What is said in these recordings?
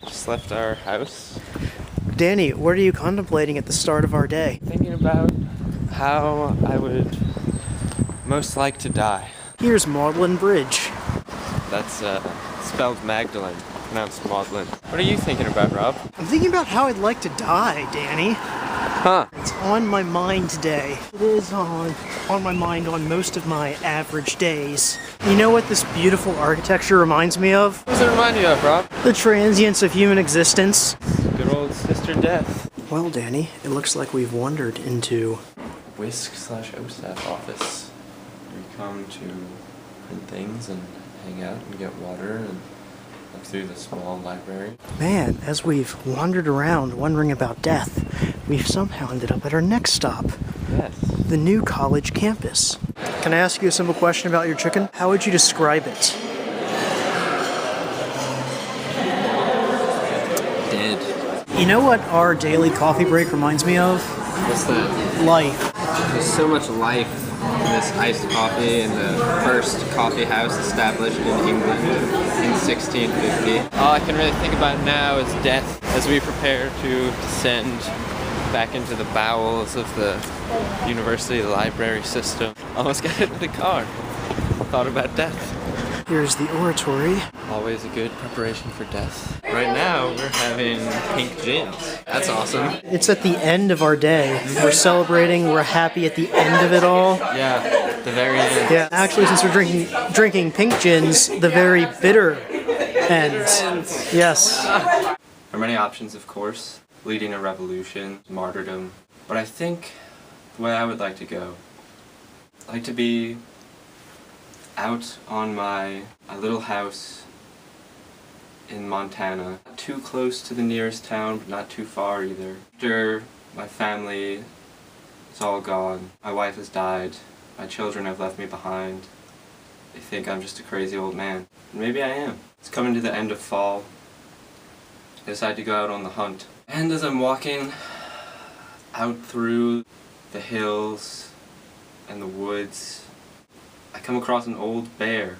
Just left our house. Danny, what are you contemplating at the start of our day? Thinking about how I would most like to die. Here's Maudlin Bridge. That's spelled Magdalene, pronounced Maudlin. What are you thinking about, Rob? I'm thinking about how I'd like to die, Danny. Huh. It's on my mind today. It is on my mind on most of my average days. You know what this beautiful architecture reminds me of? What does it remind you of, Rob? The transience of human existence. Good old Sister Death. Well, Danny, it looks like we've wandered into Whisk/OSAP office. We come to print things and hang out and get water and look through the small library. Man, as we've wandered around wondering about death, we've somehow ended up at our next stop, Yes. the new college campus. Can I ask you a simple question about your chicken? How would you describe it? Dead. You know what our daily coffee break reminds me of? What's that? Life. There's so much life in this iced coffee in the first coffee house established in England in 1650. All I can really think about now is death as we prepare to descend back into the bowels of the university library system. Almost got hit with a car. Thought about death. Here's the oratory. Always a good preparation for death. Right now, we're having pink gins. That's awesome. It's at the end of our day. We're celebrating, we're happy at the end of it all. Yeah, the very end. Yeah, actually, since we're drinking pink gins, the very bitter end. Yes. There are many options, of course. Leading a revolution, martyrdom. But I think the way I would like to go, I'd like to be out on my little house in Montana. Not too close to the nearest town, but not too far either. After my family is all gone, my wife has died, my children have left me behind. They think I'm just a crazy old man. And maybe I am. It's coming to the end of fall. I decide to go out on the hunt. And as I'm walking out through the hills and the woods, I come across an old bear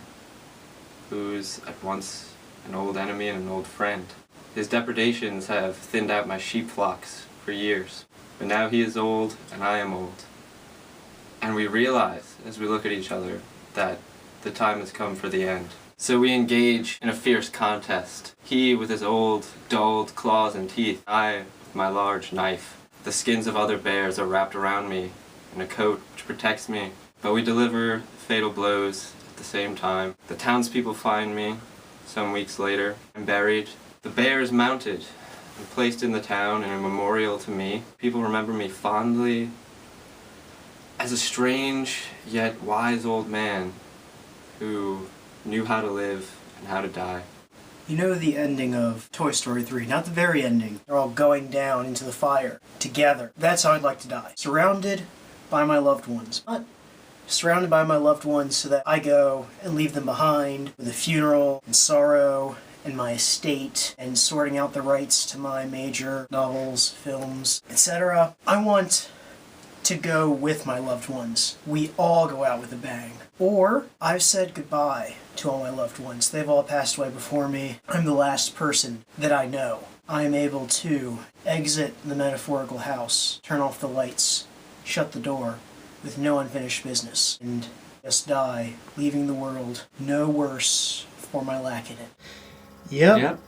who's at once an old enemy and an old friend. His depredations have thinned out my sheep flocks for years, but now he is old and I am old. And we realize, as we look at each other, that the time has come for the end. So we engage in a fierce contest. He with his old, dulled claws and teeth, I with my large knife. The skins of other bears are wrapped around me in a coat which protects me, but we deliver fatal blows at the same time. The townspeople find me some weeks later. I'm buried. The bear is mounted and placed in the town in a memorial to me. People remember me fondly as a strange yet wise old man who knew how to live and how to die. You know the ending of Toy Story 3, not the very ending. They're all going down into the fire together. That's how I'd like to die. Surrounded by my loved ones. Not surrounded by my loved ones so that I go and leave them behind with a funeral and sorrow and my estate and sorting out the rights to my major novels, films, etc. I want to go with my loved ones. We all go out with a bang. Or I've said goodbye to all my loved ones. They've all passed away before me. I'm the last person that I know. I am able to exit the metaphorical house, turn off the lights, shut the door, with no unfinished business, and just die, leaving the world no worse for my lack in it. Yep.